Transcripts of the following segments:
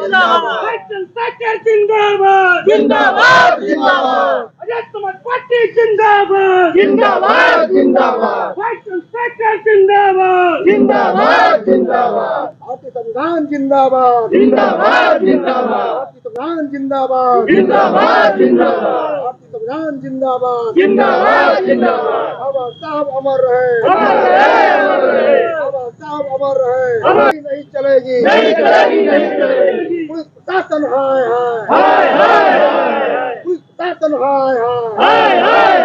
जिंदाबाद जिंदाबाद जिंदाबाद आजाद समाज पार्टी जिंदाबाद जिंदाबाद जिंदाबाद जिंदाबाद जिंदाबाद जिंदाबाद भारतीय संविधान जिंदाबाद जिंदाबाद जिंदाबाद भारतीय संविधान जिंदाबाद जिंदाबाद जिंदाबाद भारतीय संविधान जिंदाबाद जिंदाबाद जिंदाबाद बाबा साहब अमर रहे बाबा साहब अमर रहे नहीं चलेगी नहीं चलेगी नहीं चलेगी पुलिस प्रशासन हाय हाय हाय हाय पुलिस प्रशासन हाय हाय हाय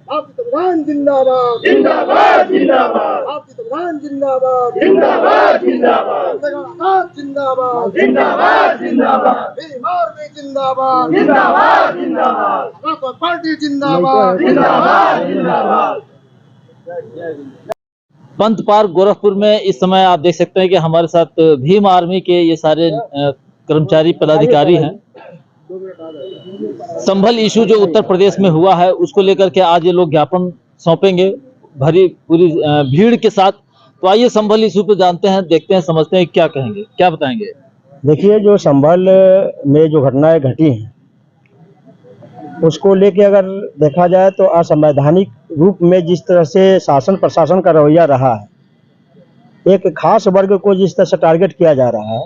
भारतीय संविधान जिंदाबाद जिंदाबाद जिंदाबाद भारतीय संविधान जिंदाबाद जिंदाबाद जिंदाबाद जिंदाबाद जिंदाबाद जिंदाबाद बीमार में जिंदाबाद जिंदाबाद जिंदाबाद आजाद पार्टी जिंदाबाद जिंदाबाद जिंदाबाद। पंत पार्क गोरखपुर में इस समय आप देख सकते हैं कि हमारे साथ भीम आर्मी के ये सारे कर्मचारी पदाधिकारी हैं। संभल इशू जो उत्तर प्रदेश में हुआ है उसको लेकर के आज ये लोग ज्ञापन सौंपेंगे भरी पूरी भीड़ के साथ। तो आइए संभल इशू पे जानते हैं, देखते हैं, समझते हैं क्या कहेंगे, क्या बताएंगे। देखिए, जो संभल में जो घटनाएं घटी हैं उसको लेके अगर देखा जाए तो असंवैधानिक रूप में जिस तरह से शासन प्रशासन का रवैया रहा है, एक खास वर्ग को जिस तरह से टारगेट किया जा रहा है,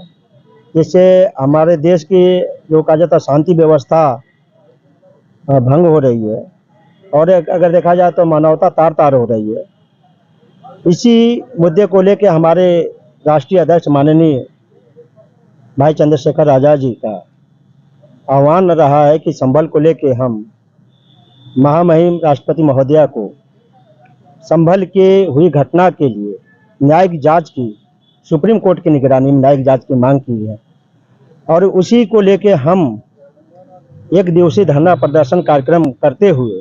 जिससे हमारे देश की जो कहा जाता शांति व्यवस्था भंग हो रही है और अगर देखा जाए तो मानवता तार तार हो रही है। इसी मुद्दे को लेके हमारे राष्ट्रीय अध्यक्ष माननीय भाई चंद्रशेखर आजाद जी का आह्वान रहा है कि संभल को लेके हम महामहिम राष्ट्रपति महोदया को संभल के हुई घटना के लिए न्यायिक जांच की, सुप्रीम कोर्ट की निगरानी में न्यायिक जांच की मांग की है और उसी को लेके हम एक दिवसीय धरना प्रदर्शन कार्यक्रम करते हुए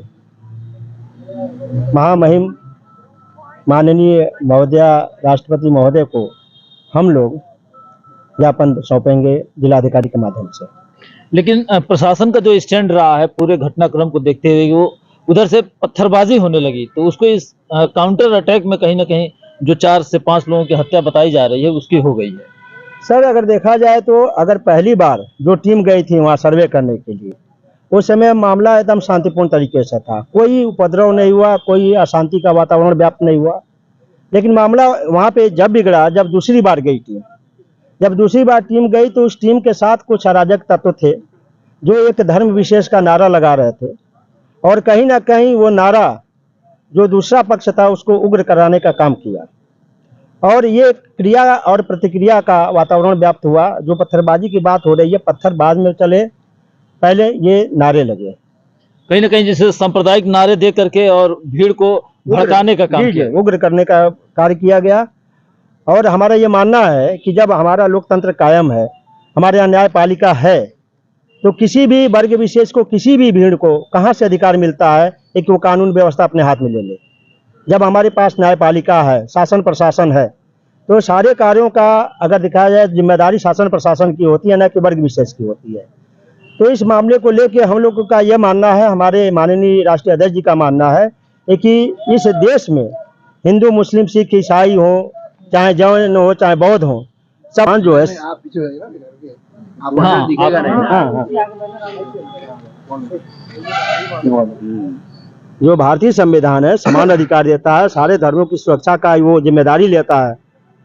महामहिम माननीय महोदया राष्ट्रपति महोदय को हम लोग ज्ञापन सौंपेंगे जिलाधिकारी के माध्यम से। लेकिन प्रशासन का जो स्टैंड रहा है पूरे घटनाक्रम को देखते हुए, वो उधर से पत्थरबाजी होने लगी तो उसको इस काउंटर अटैक में कहीं ना कहीं जो 4 से 5 लोगों की हत्या बताई जा रही है उसकी हो गई है। सर, अगर देखा जाए तो अगर पहली बार जो टीम गई थी वहाँ सर्वे करने के लिए, उस समय मामला एकदम शांतिपूर्ण तरीके से था, कोई उपद्रव नहीं हुआ, कोई अशांति का वातावरण व्याप्त नहीं हुआ। लेकिन मामला वहाँ पे जब बिगड़ा जब दूसरी बार गई टीम, जब दूसरी बार टीम गई तो उस टीम के साथ कुछ अराजक तत्व थे जो एक धर्म विशेष का नारा लगा रहे थे और कहीं ना कहीं वो नारा जो दूसरा पक्ष था उसको उग्र कराने का काम किया और ये क्रिया और प्रतिक्रिया का वातावरण व्याप्त हुआ। जो पत्थरबाजी की बात हो रही है, पत्थर बाद में चले, पहले ये नारे लगे, कहीं ना कहीं जैसे सांप्रदायिक नारे दे करके और भीड़ को भड़काने का काम किया, उग्र करने का कार्य किया गया। और हमारा ये मानना है कि जब हमारा लोकतंत्र कायम है, हमारे यहाँ न्यायपालिका है, तो किसी भी वर्ग विशेष को, किसी भी भीड़ को कहाँ से अधिकार मिलता है कि वो कानून व्यवस्था अपने हाथ में ले ले। जब हमारे पास न्यायपालिका है, शासन प्रशासन है, तो सारे कार्यों का अगर दिखाया जाए जिम्मेदारी शासन प्रशासन की होती है, न कि वर्ग विशेष की होती है। तो इस मामले को लेके हम लोग का यह मानना है, हमारे माननीय राष्ट्रीय अध्यक्ष जी का मानना है कि इस देश में हिंदू मुस्लिम सिख ईसाई हो, चाहे जैन हो चाहे बौद्ध हो, सब जो है जो भारतीय संविधान है समान अधिकार देता है, सारे धर्मों की सुरक्षा का वो जिम्मेदारी लेता है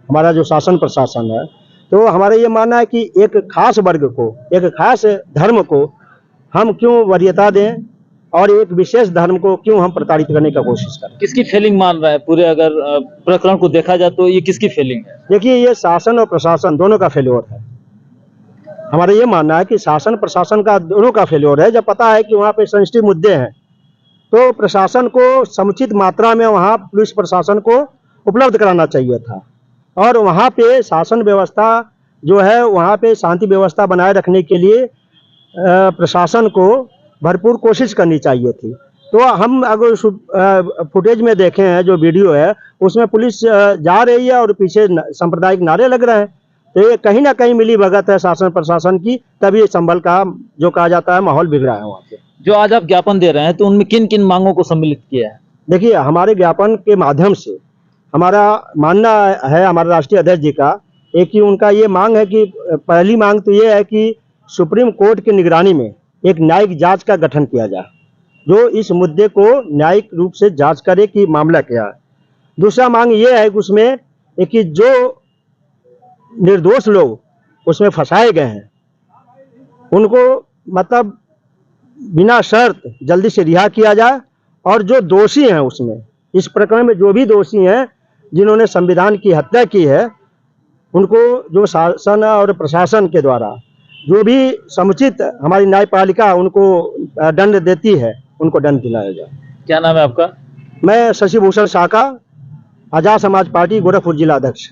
हमारा जो शासन प्रशासन है। तो हमारा ये मानना है कि एक खास वर्ग को, एक खास धर्म को हम क्यों वरीयता दें और एक विशेष धर्म को क्यों हम प्रताड़ित करने का कोशिश करें। किसकी फेलिंग मान रहा है पूरे अगर प्रकरण को देखा जाए तो ये किसकी फेलिंग है? देखिए, ये शासन और प्रशासन दोनों का फेल्योर है। हमारा ये मानना है कि शासन प्रशासन का दोनों का फेल्योर है। जब पता है कि वहाँ पे सेंसिटिव मुद्दे हैं तो प्रशासन को समुचित मात्रा में वहाँ पुलिस प्रशासन को उपलब्ध कराना चाहिए था और वहाँ पे शासन व्यवस्था जो है, वहाँ पे शांति व्यवस्था बनाए रखने के लिए प्रशासन को भरपूर कोशिश करनी चाहिए थी। तो हम अगर फुटेज में देखें हैं, जो वीडियो है उसमें पुलिस जा रही है और पीछे सांप्रदायिक नारे लग रहे हैं, तो ये कहीं ना कहीं मिली भगत है शासन प्रशासन की, तभी संभल का जो कहा जाता है माहौल बिगड़ा है वहाँ पे। जो आज आप ज्ञापन दे रहे हैं तो उनमें किन किन मांगों को सम्मिलित किया है? देखिए, हमारे ज्ञापन के माध्यम से हमारा मानना है, हमारे राष्ट्रीय अध्यक्ष जी का, एक ही उनका ये मांग है कि पहली मांग तो ये है कि सुप्रीम कोर्ट की निगरानी में एक न्यायिक जांच का गठन किया जाए, जो इस मुद्दे को न्यायिक रूप से जांच करे कि मामला क्या है। दूसरा मांग ये है कि उसमें कि जो निर्दोष लोग उसमें फंसाए गए हैं उनको मतलब बिना शर्त जल्दी से रिहा किया जाए, और जो दोषी हैं उसमें, इस प्रकरण में जो भी दोषी हैं जिन्होंने संविधान की हत्या की है, उनको जो शासन और प्रशासन के द्वारा जो भी समुचित हमारी न्यायपालिका उनको दंड देती है, उनको दंड दिलाया जाए। क्या नाम है आपका? मैं शशि भूषण साका, आजाद समाज पार्टी गोरखपुर जिला अध्यक्ष।